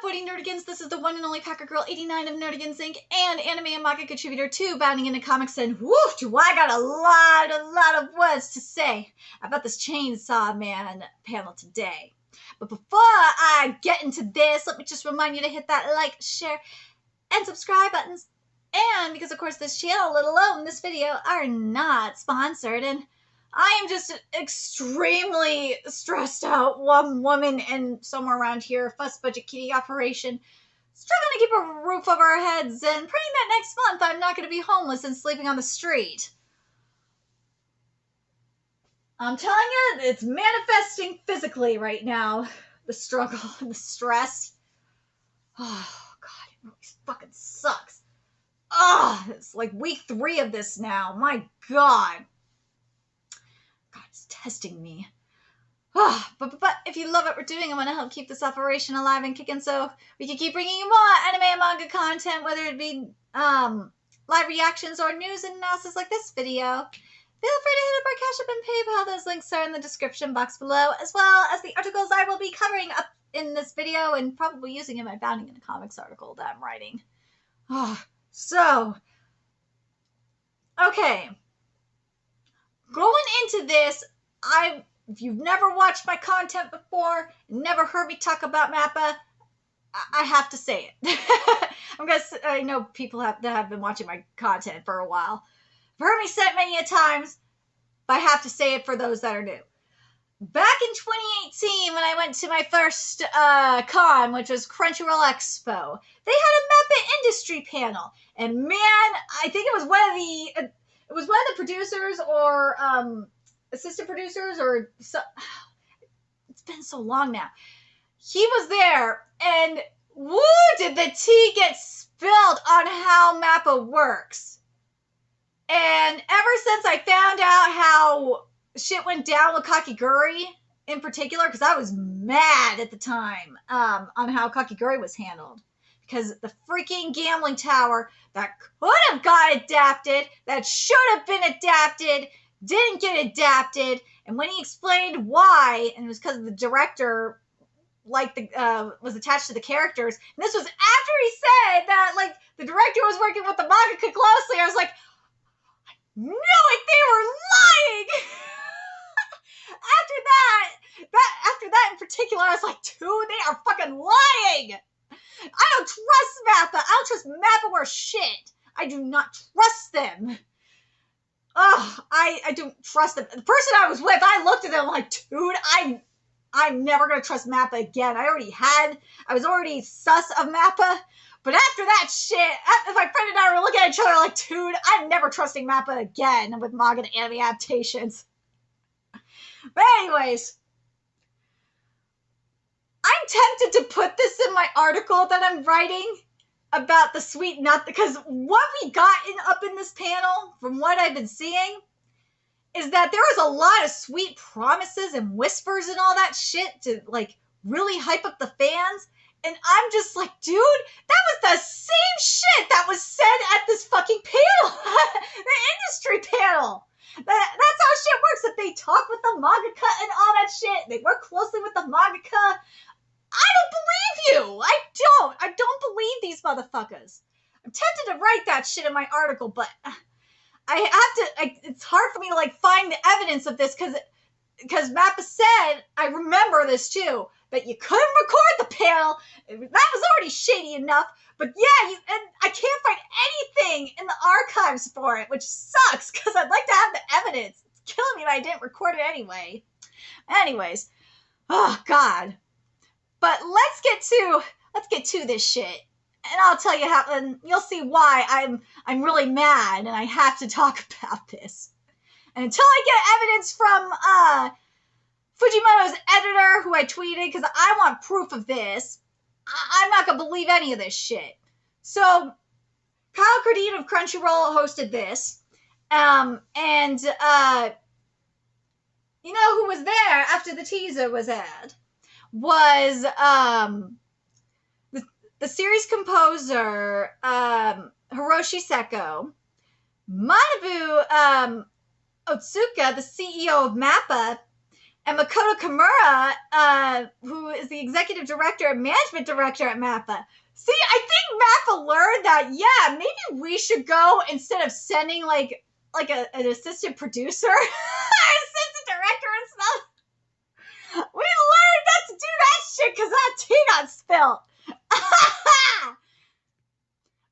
up, Woody Nerdigans? This is the one and only Packer Girl 89 of Nerdigans Inc. and anime and manga contributor to Bounding into Comics, and woof, do I got a lot of words to say about this Chainsaw Man panel today. But before I get into this, let me just remind you to hit that like, share, and subscribe buttons. And because, of course, this channel, let alone this video, are not sponsored, and I am just extremely stressed out one woman and somewhere around here, fuss budget kitty operation, struggling to keep a roof over our heads and praying that next month I'm not going to be homeless and sleeping on the street. I'm telling you, it's manifesting physically right now. The struggle and the stress. Oh, God, it really fucking sucks. Oh, it's like week 3 of this now. My God. God, it's testing me. Oh, but if you love what we're doing, I want to help keep this operation alive and kicking so we can keep bringing you more anime and manga content, whether it be live reactions or news and analysis like this video. Feel free to hit up our Cash App and PayPal. Those links are in the description box below, as well as the articles I will be covering up in this video and probably using in my Bounding into Comics article that I'm writing. Oh, so, okay. Going into this, if you've never watched my content before, never heard me talk about MAPPA, I have to say it. I know people that have been watching my content for a while. You've heard me say it many a times, but I have to say it for those that are new. Back in 2018, when I went to my first con, which was Crunchyroll Expo, they had a MAPPA industry panel, and man, I think it was one of the producers or assistant producers or so. It's been so long now. He was there, and woo, did the tea get spilled on how MAPPA works. And ever since I found out how shit went down with Kakiguri in particular, because I was mad at the time on how Kakiguri was handled. Because the freaking gambling tower that could have got adapted, that should have been adapted, didn't get adapted. And when he explained why, and it was because the director was attached to the characters, and this was after he said that the director was working with the mangaka closely, I was like, I knew it, they were lying. After that in particular, I was like, dude, they are fucking lying. I don't trust MAPPA. I don't trust MAPPA worth shit. I do not trust them. Oh, I don't trust them. The person I was with, I looked at them like, dude, I'm never going to trust MAPPA again. I was already sus of MAPPA. But after that shit, my friend and I were looking at each other like, dude, I'm never trusting MAPPA again with manga and anime adaptations. But anyways, I'm tempted to put this in my article that I'm writing about the sweet nut, because what we got up in this panel, from what I've been seeing, is that there was a lot of sweet promises and whispers and all that shit to really hype up the fans. And I'm just like, dude, that was the same shit that was said at this fucking panel, the industry panel. That's how shit works. If they talk with the mangaka and all that shit, they work closely with the mangaka. I don't believe you. I don't believe these motherfuckers. I'm tempted to write that shit in my article, but I have to. It's hard for me to find the evidence of this because MAPPA said, I remember this too, that you couldn't record the panel. That was already shady enough. But yeah, and I can't find anything in the archives for it, which sucks because I'd like to have the evidence. It's killing me that I didn't record it anyway. Anyways, oh God. But let's get to this shit, and I'll tell you how, and you'll see why I'm really mad, and I have to talk about this. And until I get evidence from Fujimoto's editor, who I tweeted, because I want proof of this, I'm not gonna believe any of this shit. So Kyle Cardine of Crunchyroll hosted this, and you know who was there after the teaser was aired? Was the series composer Hiroshi Seko, Manabu Otsuka, the CEO of MAPPA, And Makoto Kimura, who is the executive director and management director at MAPPA. See, I think MAPPA learned that, yeah, maybe we should go, instead of sending an assistant producer, assistant director and stuff, we learned not to do that shit because that tea got spilled.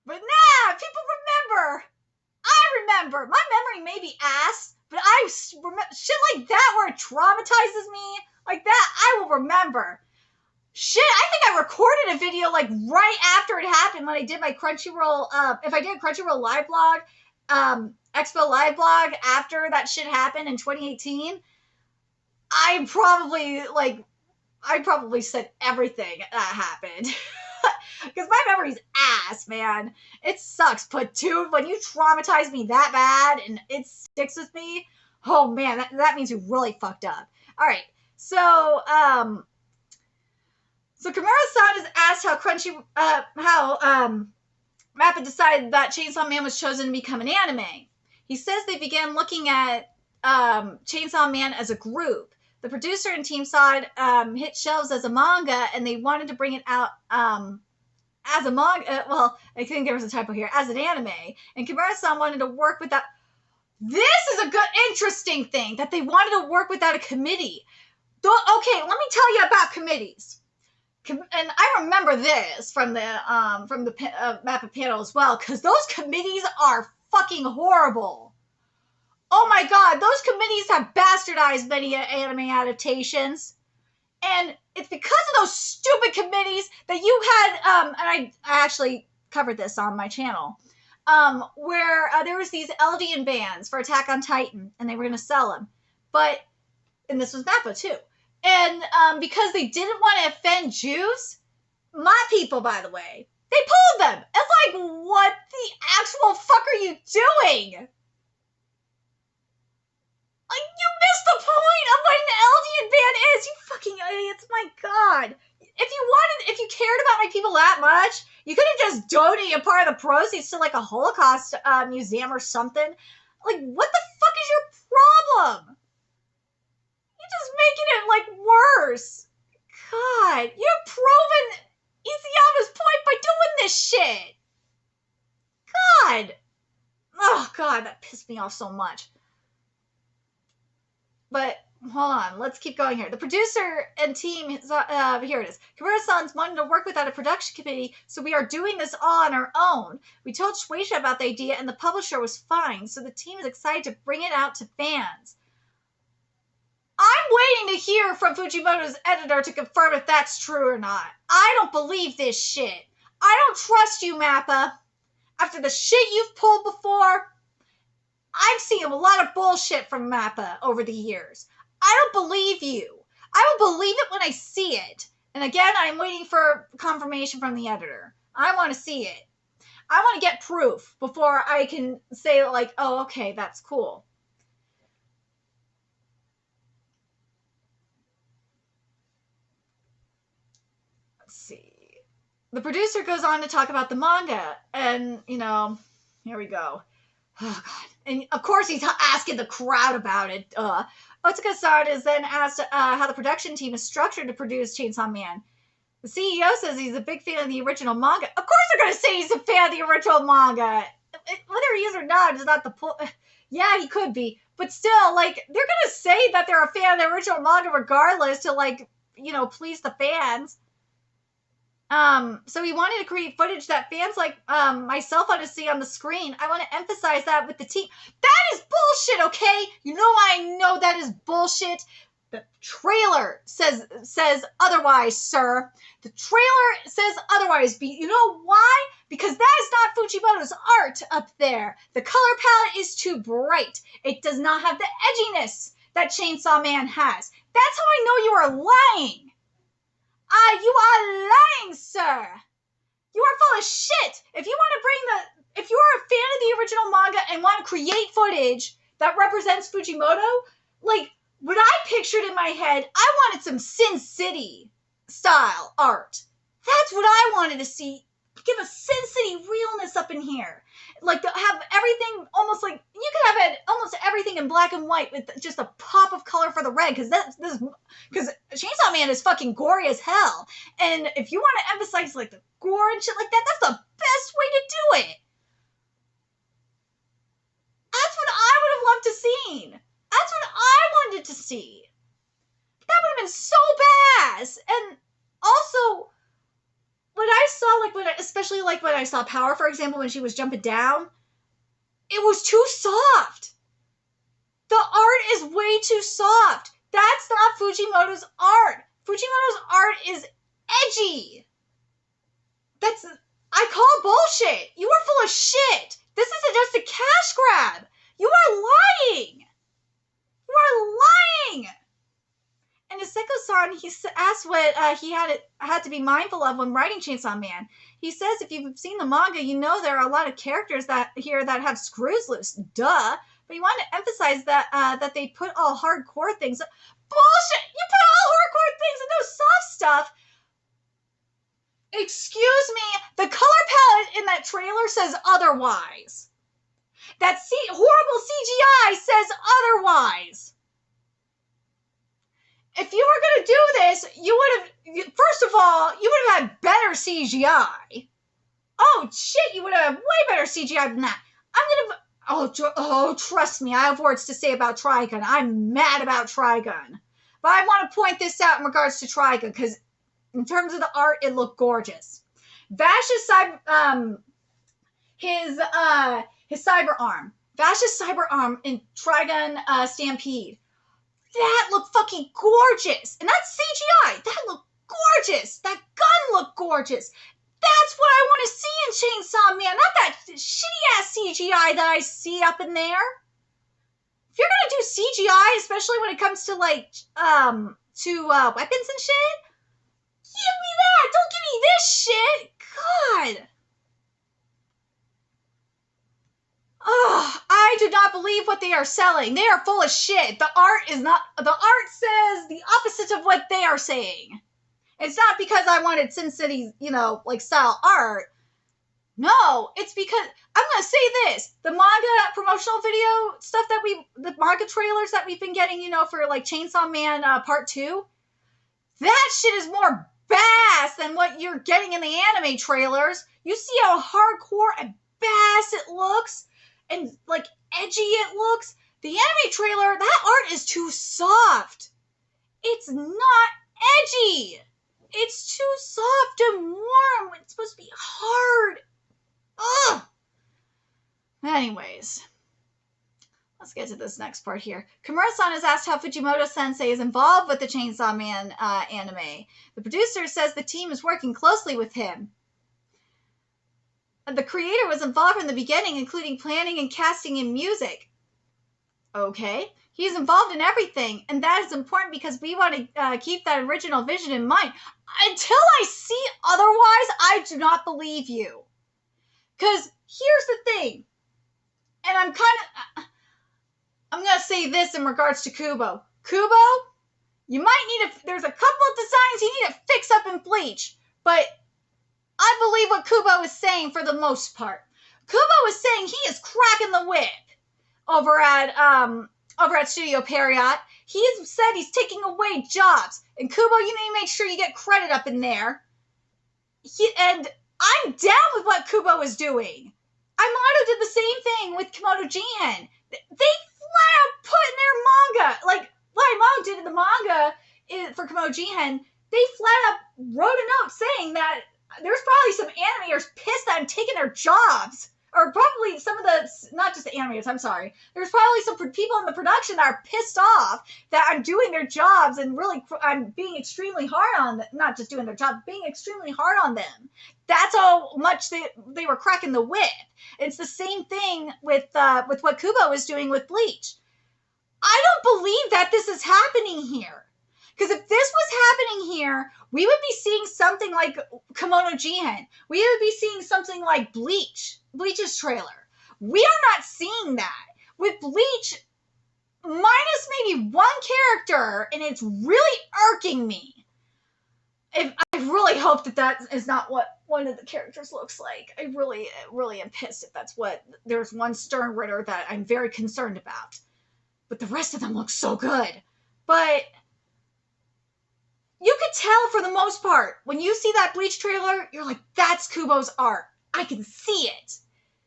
But nah, people remember. I remember. My memory may be ass, but I remember shit like that where it traumatizes me like that. I will remember. Shit, I think I recorded a video like right after it happened when I did my Crunchyroll. If I did a Crunchyroll live blog, Expo live blog after that shit happened in 2018. I probably said everything that happened. Because my memory's ass, man. It sucks. But dude, when you traumatize me that bad and it sticks with me, oh man, that means you really fucked up. All right. So Kimura-san is asked how MAPPA decided that Chainsaw Man was chosen to become an anime. He says they began looking at Chainsaw Man as a group. The producer and team saw it hit shelves as a manga, and they wanted to bring it out as a manga. Well, I think there was a typo here. As an anime. And Kimura-san wanted to work with that. This is a good, interesting thing, that they wanted to work without a committee. Okay, let me tell you about committees. And I remember this from the MAPPA panel as well, because those committees are fucking horrible. Oh my god, those committees have bastardized many anime adaptations. And it's because of those stupid committees that you had, and I actually covered this on my channel, where there was these Eldian bands for Attack on Titan, and they were going to sell them. And this was MAPPA too. And because they didn't want to offend Jews, my people, by the way, they pulled them. It's like, what the actual fuck are you doing? Like, you missed the point of what an Eldian band is, you fucking idiots. My god. If you cared about my people that much, you could have just donated a part of the proceeds to like a Holocaust museum or something. Like, what the fuck is your problem? You're just making it like worse. God, you've proven Isayama's point by doing this shit. God. Oh god, that pissed me off so much. But hold on, let's keep going here. The producer and team, here it is. Kimura-san's wanted to work without a production committee, so we are doing this all on our own. We told Shueisha about the idea, and the publisher was fine, so the team is excited to bring it out to fans. I'm waiting to hear from Fujimoto's editor to confirm if that's true or not. I don't believe this shit. I don't trust you, MAPPA. After the shit you've pulled before, I've seen a lot of bullshit from MAPPA over the years. I don't believe you. I will believe it when I see it. And again, I'm waiting for confirmation from the editor. I want to see it. I want to get proof before I can say, like, oh, okay, that's cool. Let's see. The producer goes on to talk about the manga. And, here we go. Oh, God. And, of course, he's asking the crowd about it. Otsuka-san is then asked how the production team is structured to produce Chainsaw Man. The CEO says he's a big fan of the original manga. Of course they're going to say he's a fan of the original manga. Whether he is or not is not the point. Yeah, he could be. But still, like, they're going to say that they're a fan of the original manga regardless to, like, please the fans. So he wanted to create footage that fans like myself want to see on the screen. I want to emphasize that with the team. That is bullshit, okay? I know that is bullshit. The trailer says otherwise, sir. The trailer says otherwise. You know why? Because that is not Fujimoto's art up there. The color palette is too bright. It does not have the edginess that Chainsaw Man has. That's how I know you are lying. You are lying, sir. You are full of shit. If you are a fan of the original manga and want to create footage that represents Fujimoto, like, what I pictured in my head, I wanted some Sin City style art. That's what I wanted to see give a Sin City realness up in here. Like, to have everything almost like, you could have it almost everything in black and white with just a pop of color for the red, because Chainsaw Man is fucking gory as hell. And if you want to emphasize like the gore and shit like that, that's the best way to do it. That's what I would have loved to see. That's what I wanted to see. That would have been so badass. And also, when I saw, especially when I saw Power, for example, when she was jumping down, it was too soft. The art is way too soft. That's not Fujimoto's art. Fujimoto's art is edgy. I call bullshit. You are full of shit. This isn't just a cash grab. You are lying. You are lying. And Iseko-san, he asked what he had to be mindful of when writing Chainsaw Man. He says, if you've seen the manga, you know there are a lot of characters that have screws loose. Duh. But you want to emphasize that they put all hardcore things. Bullshit! You put all hardcore things and no soft stuff. Excuse me. The color palette in that trailer says otherwise. That horrible CGI says otherwise. If you were going to do this, you would have, first of all, you would have had better CGI. Oh, shit, you would have way better CGI than that. Trust me, I have words to say about Trigun. I'm mad about Trigun. But I want to point this out in regards to Trigun, because in terms of the art, it looked gorgeous. Vash's his cyber arm. Vash's cyber arm in Trigun Stampede. That looked fucking gorgeous. And that's CGI. That looked gorgeous. That gun looked gorgeous. That's what I want to see in Chainsaw Man. Not that shitty-ass CGI that I see up in there. If you're going to do CGI, especially when it comes to, weapons and shit, give me that. Don't give me this shit. God. I do not believe what they are selling. They are full of shit. The art says the opposite of what they are saying. It's not because I wanted Sin City, style art. No, it's because, I'm going to say this, the manga promotional video stuff the manga trailers that we've been getting, for Chainsaw Man Part 2, that shit is more badass than what you're getting in the anime trailers. You see how hardcore and badass it looks? And edgy it looks. The anime trailer, that art is too soft. It's not edgy. It's too soft and warm. It's supposed to be hard. Ugh. Anyways, let's get to this next part here. Kimura-san has asked how Fujimoto-sensei is involved with the Chainsaw Man anime. The producer says the team is working closely with him. The creator was involved from the beginning, including planning and casting and music. Okay. He's involved in everything, and that is important because we want to keep that original vision in mind. Until I see otherwise, I do not believe you. Because here's the thing, and I'm going to say this in regards to Kubo. Kubo, you might need there's a couple of designs you need to fix up and bleach, but I believe what Kubo is saying for the most part. Kubo is saying he is cracking the whip over at Studio Period. He has said he's taking away jobs. And Kubo, you need to make sure you get credit up in there. And I'm down with what Kubo is doing. Amato did the same thing with Komodo Jihen. They flat out put in their manga, what Amato did in the manga for Komodo Jihen, they flat out wrote a note saying that there's probably some animators pissed that I'm taking their jobs. Or probably some of not just the animators, I'm sorry. There's probably some people in the production that are pissed off that I'm doing their jobs and really I'm being extremely hard on them. Not just doing their job, being extremely hard on them. That's how much they were cracking the whip. It's the same thing with what Kubo is doing with Bleach. I don't believe that this is happening here. Because if this was happening here, we would be seeing something like Komodo Jihen. We would be seeing something like Bleach's trailer. We are not seeing that. With Bleach, minus maybe one character, and it's really irking me. I really hope that is not what one of the characters looks like. I really am pissed if that's what. There's one Stern Ritter that I'm very concerned about, but the rest of them look so good. But you could tell for the most part when you see that Bleach trailer, you're like, that's Kubo's art. I can see it.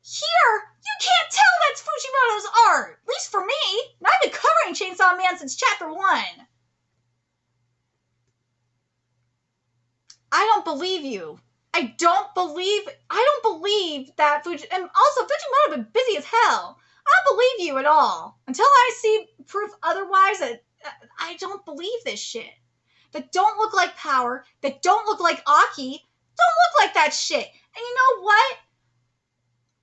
Here, you can't tell that's Fujimoto's art. At least for me. And I've been covering Chainsaw Man since chapter 1. I don't believe you. I don't believe that and also Fujimoto been busy as hell. I don't believe you at all. Until I see proof otherwise, I don't believe this shit. That don't look like Power, that don't look like Aki, don't look like that shit. And you know what?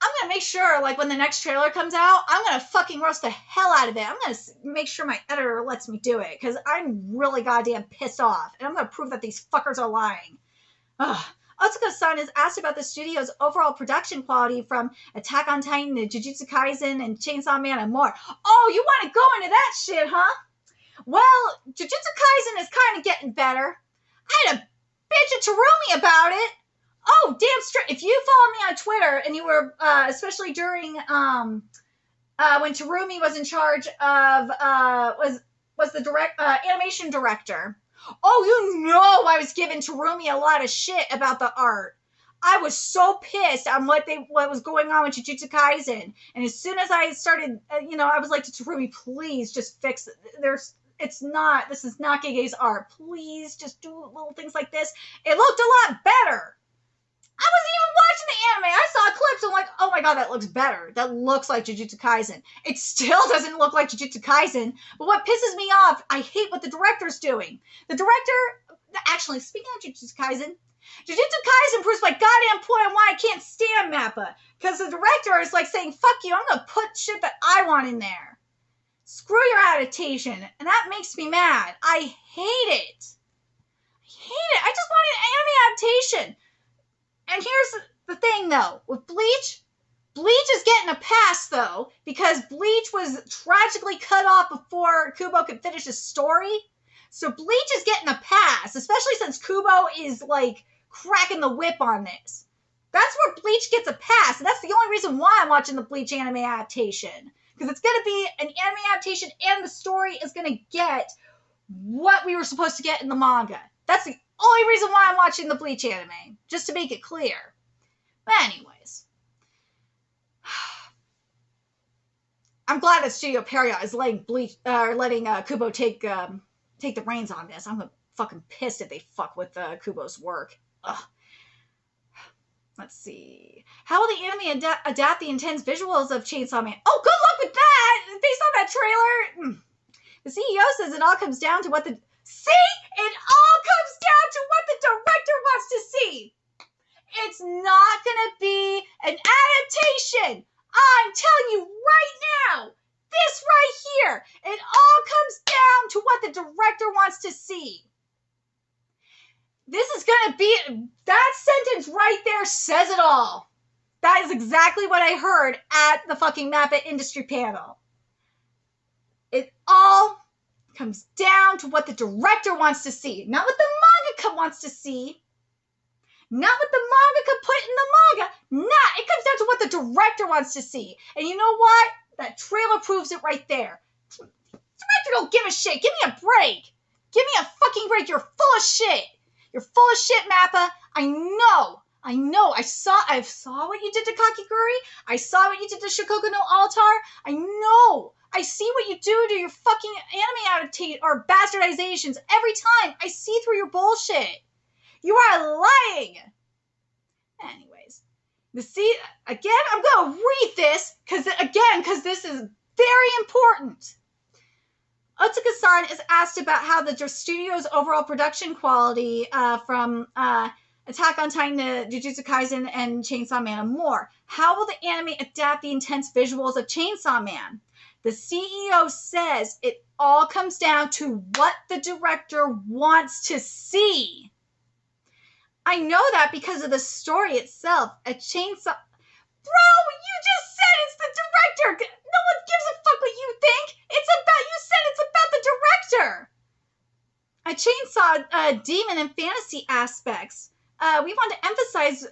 I'm gonna make sure, like, when the next trailer comes out, I'm gonna fucking roast the hell out of it. I'm gonna make sure my editor lets me do it, because I'm really goddamn pissed off, and I'm gonna prove that these fuckers are lying. Ugh. Otsuka-san is asked about the studio's overall production quality from Attack on Titan to Jujutsu Kaisen and Chainsaw Man and more. Oh, you want to go into that shit, huh? Well, Jujutsu Kaisen is kind of getting better. I had a bitch at Terumi about it. Oh, damn straight. If you follow me on Twitter and you were, especially during, when Terumi was in charge of, was the animation director. Oh, you know I was giving Terumi a lot of shit about the art. I was so pissed on what was going on with Jujutsu Kaisen. And as soon as I started, I was like to Terumi, please just fix it. This is not Gege's art. Please just do little things like this. It looked a lot better. I wasn't even watching the anime. I saw clips and I'm like, oh my god, that looks better. That looks like Jujutsu Kaisen. It still doesn't look like Jujutsu Kaisen, but what pisses me off, I hate what the director's doing. The director, actually, speaking of Jujutsu Kaisen proves my goddamn point on why I can't stand MAPPA. Because the director is like saying, fuck you, I'm gonna put shit that I want in there. Screw your adaptation. And that makes me mad. I hate it. I just want an anime adaptation. And here's the thing, though. With Bleach is getting a pass, though, because Bleach was tragically cut off before Kubo could finish his story. So Bleach is getting a pass, especially since Kubo is, like, cracking the whip on this. That's where Bleach gets a pass, and that's the only reason why I'm watching the Bleach anime adaptation. Because it's going to be an anime adaptation, and the story is going to get what we were supposed to get in the manga. That's the only reason why I'm watching the Bleach anime, just to make it clear. But anyways, I'm glad that Studio Pierrot is letting Kubo take the reins on this. I'm fucking pissed if they fuck with Kubo's work. Ugh. Let's see. How will the anime adapt the intense visuals of Chainsaw Man? Oh, good luck with that! Based on that trailer. The CEO says it all comes down to what the... See? It all comes down to what the director wants to see. It's not going to be an adaptation. I'm telling you right now. This right here. It all comes down to what the director wants to see. This is going to be... That sentence right there says it all. That is exactly what I heard at the fucking MAPPA industry panel. It all comes down to what the director wants to see. Not what the mangaka wants to see. Not what the mangaka put in the manga. It comes down to what the director wants to see. And you know what? That trailer proves it right there. Director don't give a shit. Give me a break. Give me a fucking break. You're full of shit. You're full of shit, MAPPA. I know. I saw what you did to Kakiguri. I saw what you did to Shikoku no Altar. I know. I see what you do to your fucking anime adaptation or bastardizations every time. I see through your bullshit. You are lying. Anyways, again, I'm going to read this because this is very important. Otsuka-san is asked about how the studio's overall production quality from Attack on Titan to Jujutsu Kaisen and Chainsaw Man and more. How will the anime adapt the intense visuals of Chainsaw Man? The CEO says it all comes down to what the director wants to see. I know that because of the story itself. A chainsaw... Bro, you just said it's the director. No one gives a fuck what you think. You said it's about the director. a chainsaw demon and fantasy aspects. We want to emphasize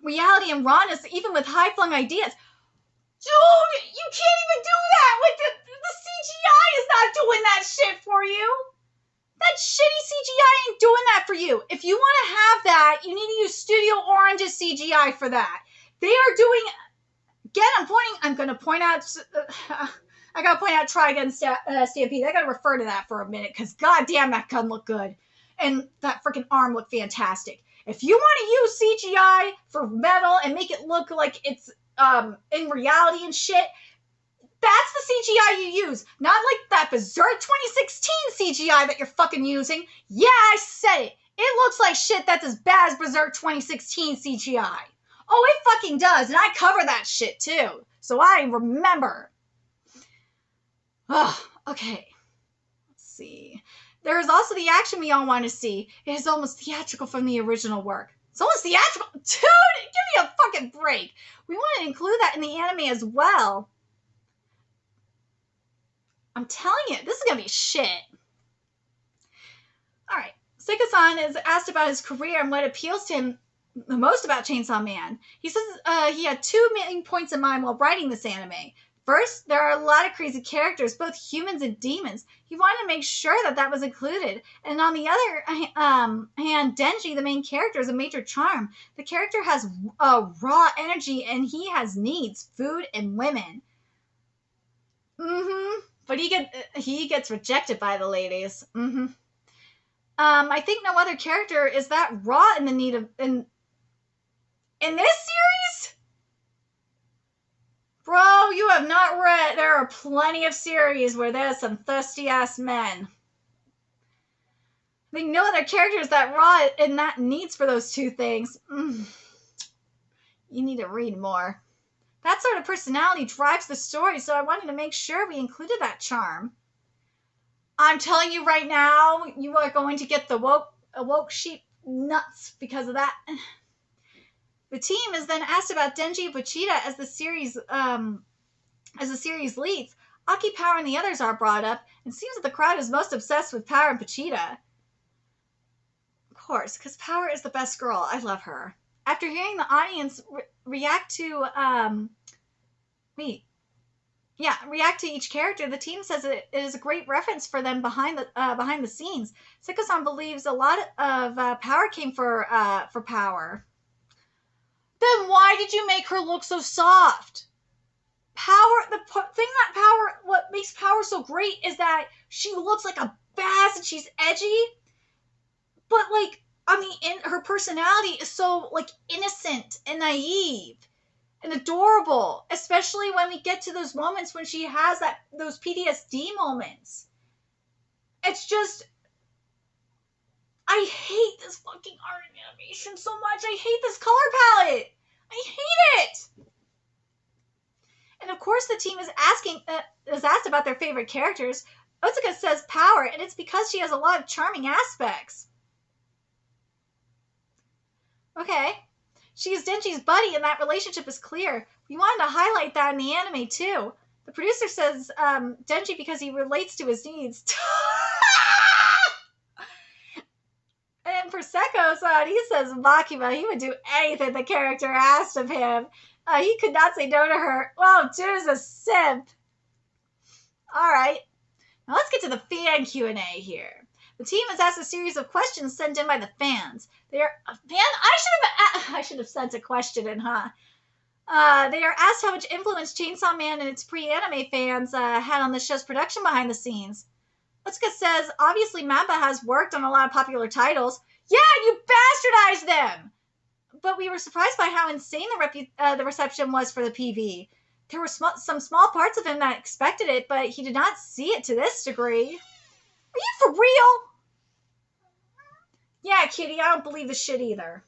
reality and rawness, even with high-flung ideas. Dude, you can't even do that with the CGI is not doing that shit for you. That shitty CGI ain't doing that for you. If you want to have that, you need to use Studio Orange's CGI for that. They are doing... Again, I'm going to point out... I got to point out Try Again Stampede. I got to refer to that for a minute, because goddamn, that gun looked good. And that freaking arm looked fantastic. If you want to use CGI for metal and make it look like it's in reality and shit, that's the CGI you use. Not like that Berserk 2016 CGI that you're fucking using. Yeah, I said it. It looks like shit that's as bad as Berserk 2016 CGI. Oh, it fucking does. And I cover that shit too. So I remember. Oh, okay. Let's see. There is also the action we all want to see. It is almost theatrical from the original work. It's almost theatrical? Dude, give me a fucking break. We want to include that in the anime as well. I'm telling you, this is going to be shit. Alright. Seiko-san is asked about his career and what appeals to him the most about Chainsaw Man. He says he had two main points in mind while writing this anime. First, there are a lot of crazy characters, both humans and demons. He wanted to make sure that that was included. And on the other hand, Denji, the main character, is a major charm. The character has raw energy and he has needs, food and women. But he gets rejected by the ladies. I think no other character is that raw in the need of... In this series? Bro, you have not read. There are plenty of series where there's some thirsty-ass men. I think no other character is that raw and that needs for those two things. You need to read more. That sort of personality drives the story, so I wanted to make sure we included that charm. I'm telling you right now, you are going to get the woke sheep nuts because of that. The team is then asked about Denji and Pochita as the series leads. Aki, Power, and the others are brought up, and it seems that the crowd is most obsessed with Power and Pochita. Of course, because Power is the best girl. I love her. After hearing the audience react to each character, the team says it is a great reference for them behind the scenes. Seiko-san believes a lot of Power came for Power. Then why did you make her look so soft? What makes Power so great is that she looks like a badass and she's edgy, but like her personality is so like innocent and naive and adorable, especially when we get to those moments when she has those PTSD moments. It's just, I hate this fucking art animation so much. I hate this color palette. I hate it. And of course, the team is asked about their favorite characters. Otsuka says Power, and it's because she has a lot of charming aspects. Okay. She is Denji's buddy, and that relationship is clear. We wanted to highlight that in the anime, too. The producer says Denji because he relates to his needs. And for Seiko-san, he says Makima, he would do anything the character asked of him. He could not say no to her. Well, dude's a simp. Alright. Now let's get to the fan Q&A here. The team has asked a series of questions sent in by the fans. They are... I should have sent a question in, huh? They are asked how much influence Chainsaw Man and its pre-anime fans had on the show's production behind the scenes. Otsuka says, obviously MAPPA has worked on a lot of popular titles. Yeah, you bastardized them! But we were surprised by how insane the reception was for the PV. There were some small parts of him that expected it, but he did not see it to this degree. Are you for real? Yeah, Kitty, I don't believe the shit either.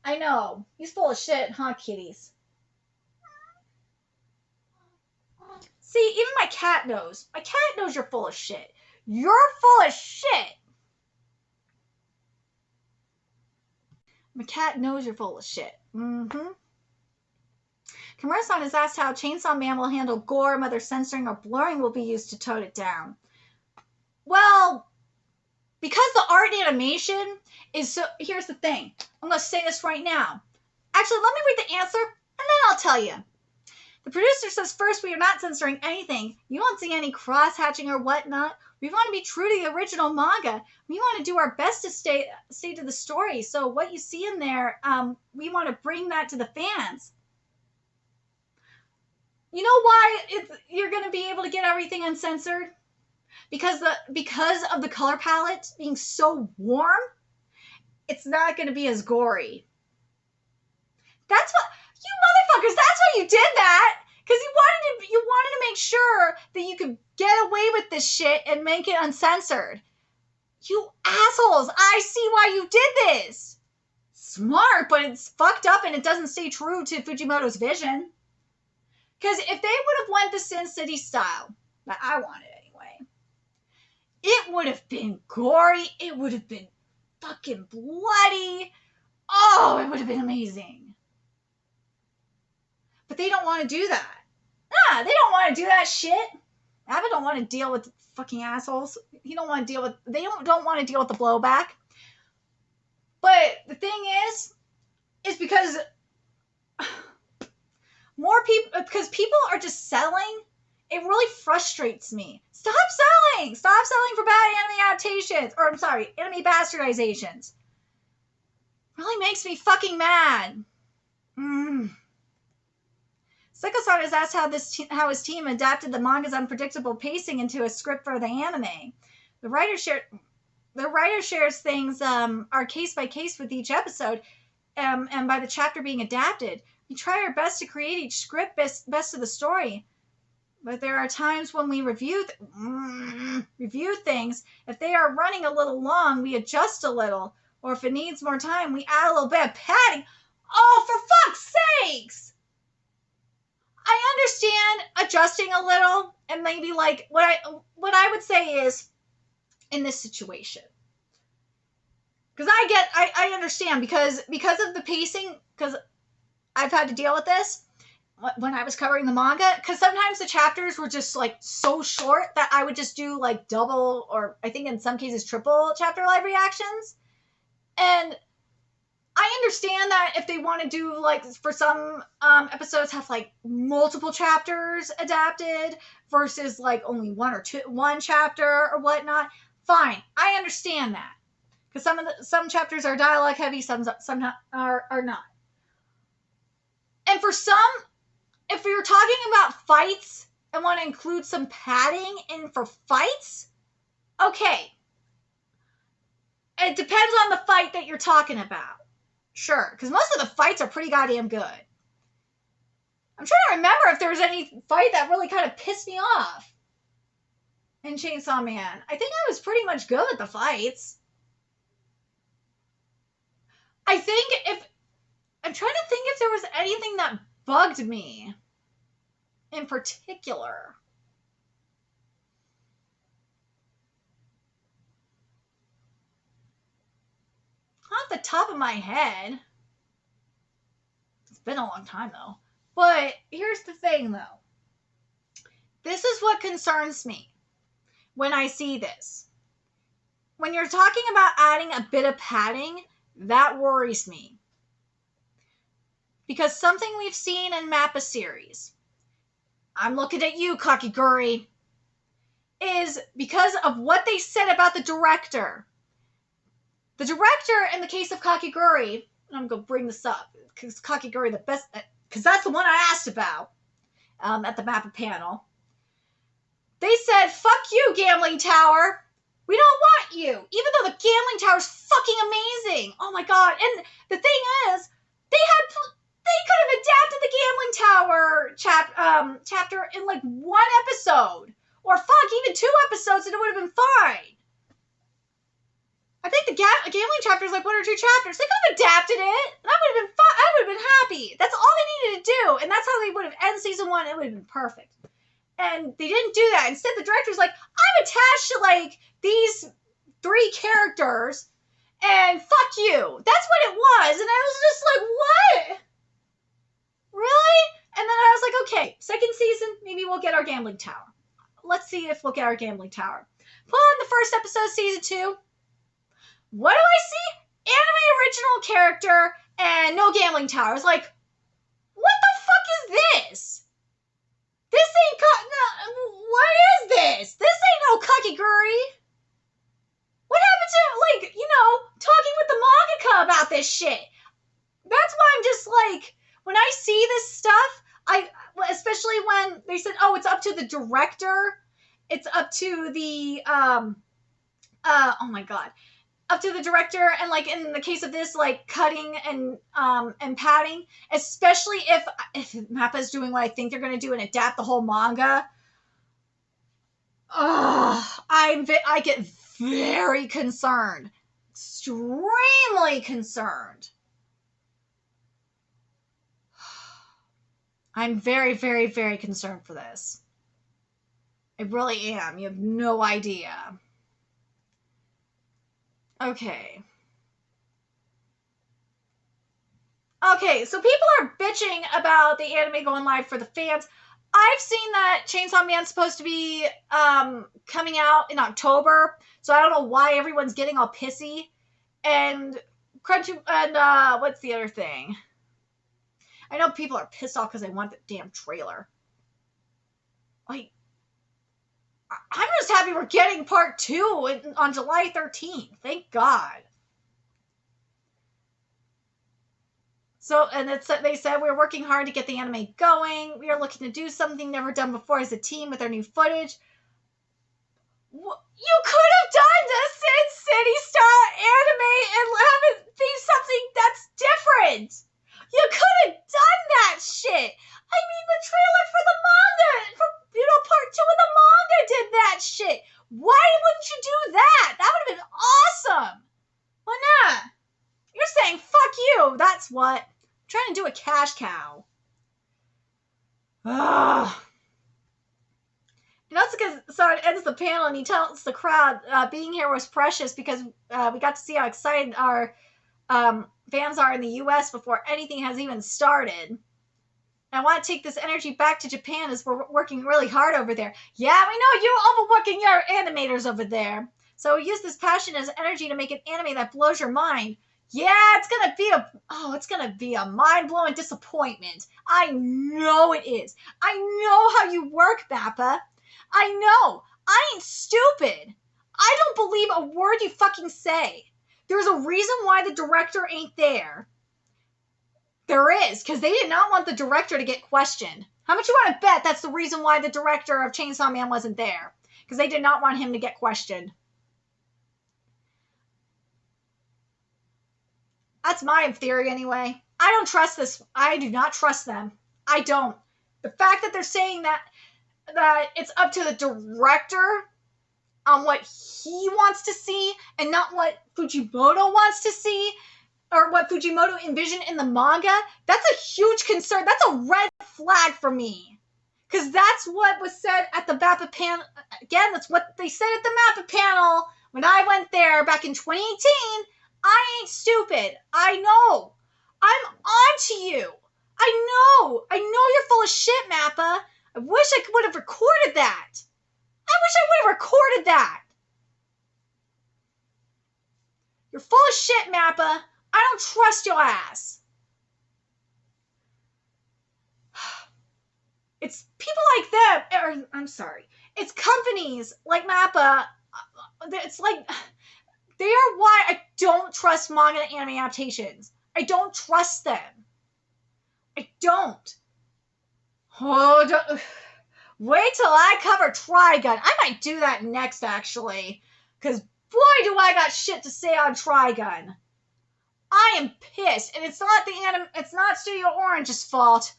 I know. He's full of shit, huh, kitties? See, even my cat knows. My cat knows you're full of shit. You're full of shit. My cat knows you're full of shit. Kimura-san is asked how Chainsaw Man will handle gore, whether censoring or blurring will be used to tone it down. Well, because the art and animation is so, here's the thing. I'm going to say this right now. Actually, let me read the answer, and then I'll tell you. The producer says, first, we are not censoring anything. You won't see any cross-hatching or whatnot. We want to be true to the original manga. We want to do our best to stay to the story. So what you see in there, we want to bring that to the fans. You know why you're going to be able to get everything uncensored? Because of the color palette being so warm, it's not going to be as gory. That's what you motherfuckers. That's why you did that. Because you wanted to make sure that you could get away with this shit and make it uncensored. You assholes! I see why you did this. Smart, but it's fucked up and it doesn't stay true to Fujimoto's vision. Because if they would have went the Sin City style that I wanted anyway, it would have been gory. It would have been fucking bloody. Oh, it would have been amazing. But they don't want to do that. Nah, they don't want to do that shit. Abbott don't want to deal with fucking assholes. They don't want to deal with the blowback. But the thing is because because people are just selling. It really frustrates me. Stop selling for bad anime adaptations, or I'm sorry, anime bastardizations. Really makes me fucking mad. Seiko-san has asked how his team adapted the manga's unpredictable pacing into a script for the anime. The writer shares things are case by case with each episode, and by the chapter being adapted. We try our best to create each script best of the story. But there are times when we review things. If they are running a little long, we adjust a little. Or if it needs more time, we add a little bit of padding. Oh, for fuck's sakes! I understand adjusting a little, and maybe like what I would say is in this situation. Because I understand because of the pacing, because I've had to deal with this when I was covering the manga, because sometimes the chapters were just like so short that I would just do like double, or I think in some cases triple chapter live reactions. And I understand that if they want to do like for some episodes have like multiple chapters adapted versus like only one chapter or whatnot, fine, I understand that, because some chapters are dialogue heavy, some are not. And for some, if you're talking about fights and want to include some padding in for fights, okay. It depends on the fight that you're talking about. Sure, because most of the fights are pretty goddamn good. I'm trying to remember if there was any fight that really kind of pissed me off in Chainsaw Man. I think I was pretty much good at the fights. I'm trying to think if there was anything that bugged me in particular. Off the top of my head. It's been a long time though. But here's the thing though. This is what concerns me when I see this. When you're talking about adding a bit of padding, that worries me. Because something we've seen in MAPPA series, I'm looking at you, Kakiguri, is because of what they said about the director. The director, in the case of Kakiguri, and I'm going to bring this up, because Kakiguri, because that's the one I asked about at the MAPPA panel. They said, fuck you, Gambling Tower. We don't want you. Even though the Gambling Tower's fucking amazing. Oh my god. And the thing is, they could have adapted the Gambling Tower chapter in like one episode. Or fuck, even 2 episodes and it would have been fine. I think the gambling chapter is like 1 or 2 chapters. They could have adapted it, and I would have been fine. I would have been happy. That's all they needed to do, and that's how they would have ended season 1. It would have been perfect. And they didn't do that. Instead, the director's like, I'm attached to like these 3 characters, and fuck you. That's what it was, and I was just like, what? Really? And then I was like, okay, second season, maybe we'll get our Gambling Tower. let's see if we'll get our gambling tower. Put on the first episode of season 2. What do I see? Anime original character and no gambling tower. It's like, what the fuck is this? This ain't what is this? This ain't no kakiguri. What happened to, like, talking with the mangaka about this shit? That's why I'm just like, when I see this stuff, especially when they said, oh, it's up to the director. It's up to the, oh my God. Up to the director, and like in the case of this, like cutting and padding, especially if MAPPA is doing what I think they're going to do and adapt the whole manga. I get very concerned, extremely concerned. I'm very, very, very concerned for this. I really am. You have no idea. Okay, so people are bitching about the anime going live for the fans. I've seen that Chainsaw Man's supposed to be coming out in October, so I don't know why everyone's getting all pissy. And what's the other thing? I know people are pissed off because they want the damn trailer. Like, I'm just happy we're getting part 2 on July 13th. Thank God. So, and they said we're working hard to get the anime going. We are looking to do something never done before as a team with our new footage. You could have done the Sin City style anime and have it be something that's different. You could have done that shit. I mean, the trailer for the manga, for part 2 of the manga did that shit. Why wouldn't you do that? That would have been awesome. Well, nah. You're saying, fuck you. That's what. I'm trying to do a cash cow. Ugh. And Otsuka, so it ends the panel and he tells the crowd being here was precious because we got to see how excited our fans are in the US before anything has even started. I want to take this energy back to Japan as we're working really hard over there. Yeah, we know you're overworking your animators over there. So use this passion as energy to make an anime that blows your mind. Yeah, it's gonna be a mind-blowing disappointment. I know it is. I know how you work, MAPPA. I know. I ain't stupid. I don't believe a word you fucking say. There's a reason why the director ain't there. There is, because they did not want the director to get questioned. How much you want to bet that's the reason why the director of Chainsaw Man wasn't there? Because they did not want him to get questioned. That's my theory anyway. I don't trust this. I do not trust them. I don't. The fact that they're saying that it's up to the director on what he wants to see and not what Fujimoto wants to see, or what Fujimoto envisioned in the manga, that's a huge concern. That's a red flag for me. Because that's what was said at the MAPPA panel. Again, that's what they said at the MAPPA panel when I went there back in 2018. I ain't stupid. I know. I'm on to you. I know you're full of shit, MAPPA. I wish I would have recorded that. You're full of shit, MAPPA. I don't trust your ass. It's people like them, it's companies like MAPPA. It's like, they are why I don't trust manga and anime adaptations. I don't trust them. I don't. Wait till I cover Trigun. I might do that next, actually. Because boy, do I got shit to say on Trigun. I am pissed, and it's not Studio Orange's fault.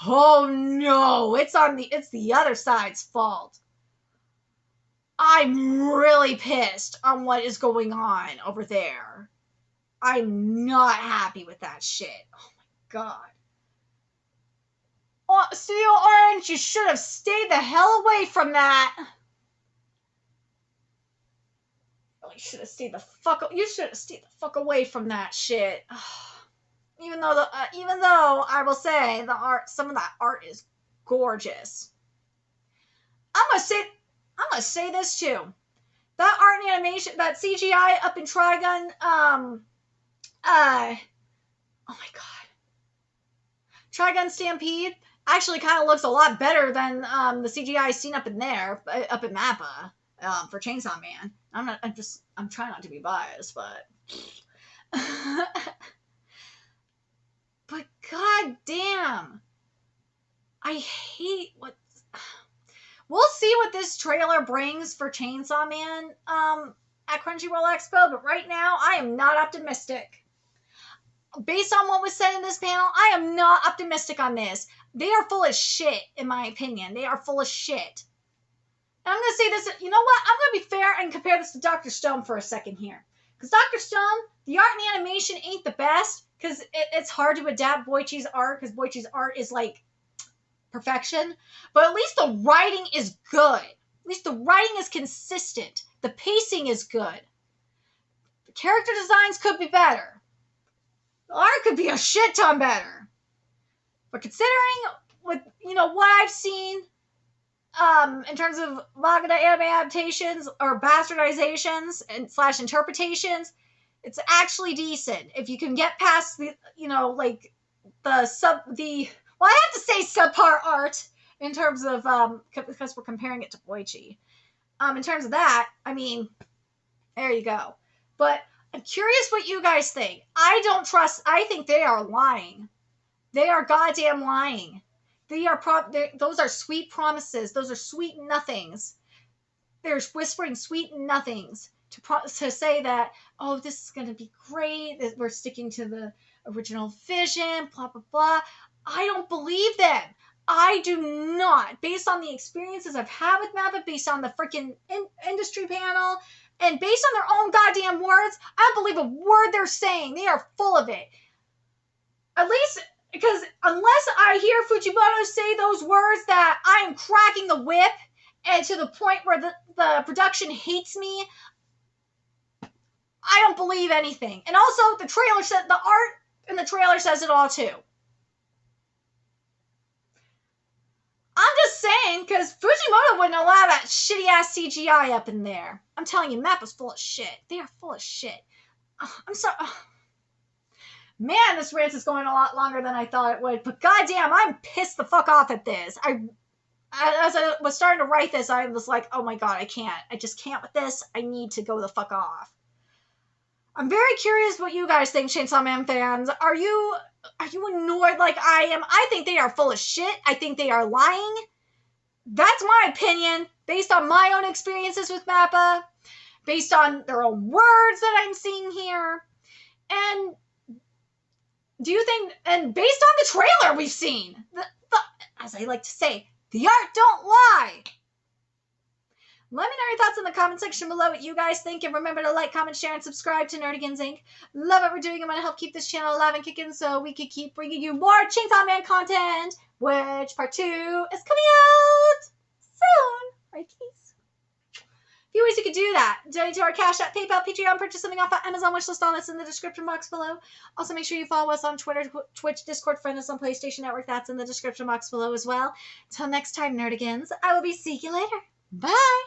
Oh no, it's the other side's fault. I'm really pissed on what is going on over there. I'm not happy with that shit. Oh my god. Oh, Studio Orange, you should have stayed the hell away from that. You should have stayed the fuck away from that shit. Even though I will say some of that art is gorgeous. I'm gonna say I'm gonna say this too. That art and animation, that CGI up in Trigun, oh my god, Trigun Stampede actually kind of looks a lot better than the CGI seen up in there, up in MAPPA, for Chainsaw Man. I'm trying not to be biased, but but god damn, I hate what. We'll see what this trailer brings for Chainsaw Man at Crunchyroll Expo, but right now I am not optimistic. Based on what was said in this panel, I am not optimistic on this. They are full of shit, in my opinion. They are full of shit. And I'm going to say this, you know what? I'm going to be fair and compare this to Dr. Stone for a second here. Because Dr. Stone, the art and animation ain't the best, because it's hard to adapt Boichi's art, because Boichi's art is like perfection. But at least the writing is good. At least the writing is consistent. The pacing is good. The character designs could be better. The art could be a shit ton better. But considering with what I've seen in terms of manga to anime adaptations or bastardizations and / interpretations, it's actually decent. If you can get past the I have to say subpar art in terms of because we're comparing it to Boichi. In terms of that, I mean, there you go. But I'm curious what you guys think. I think they are lying. They are goddamn lying. Those are sweet promises. Those are sweet nothings. They're whispering sweet nothings to say that, oh, this is going to be great, that we're sticking to the original vision, blah, blah, blah. I don't believe them. I do not. Based on the experiences I've had with MAPPA, based on the freaking industry panel, and based on their own goddamn words, I don't believe a word they're saying. They are full of it. At least, because unless I hear Fujimoto say those words that I am cracking the whip, and to the point where the production hates me, I don't believe anything. And also, the trailer said, the art in the trailer says it all too. I'm just saying, because Fujimoto wouldn't allow that shitty-ass CGI up in there. I'm telling you, MAPPA's full of shit. They are full of shit. I'm sorry. Man, this rant is going a lot longer than I thought it would. But goddamn, I'm pissed the fuck off at this. As I was starting to write this, I was like, oh my god, I can't. I just can't with this. I need to go the fuck off. I'm very curious what you guys think, Chainsaw Man fans. Are you annoyed like I am? I think they are full of shit. I think they are lying. That's my opinion, based on my own experiences with MAPPA, based on their own words that I'm seeing here. And do you think, and based on the trailer we've seen, as I like to say, the art don't lie. Let me know your thoughts in the comment section below what you guys think, and remember to like, comment, share, and subscribe to Nerdigans Inc. Love what we're doing. I'm going to help keep this channel alive and kicking so we can keep bringing you more Chainsaw Man content, which part 2 is coming out soon. Right, please? A few ways you could do that. Donate to our Cash App, PayPal, Patreon, purchase something off our Amazon wishlist, all that's in the description box below. Also, make sure you follow us on Twitter, Twitch, Discord, friend us on PlayStation Network. That's in the description box below as well. Until next time, Nerdigans, I will be seeing you later. Bye!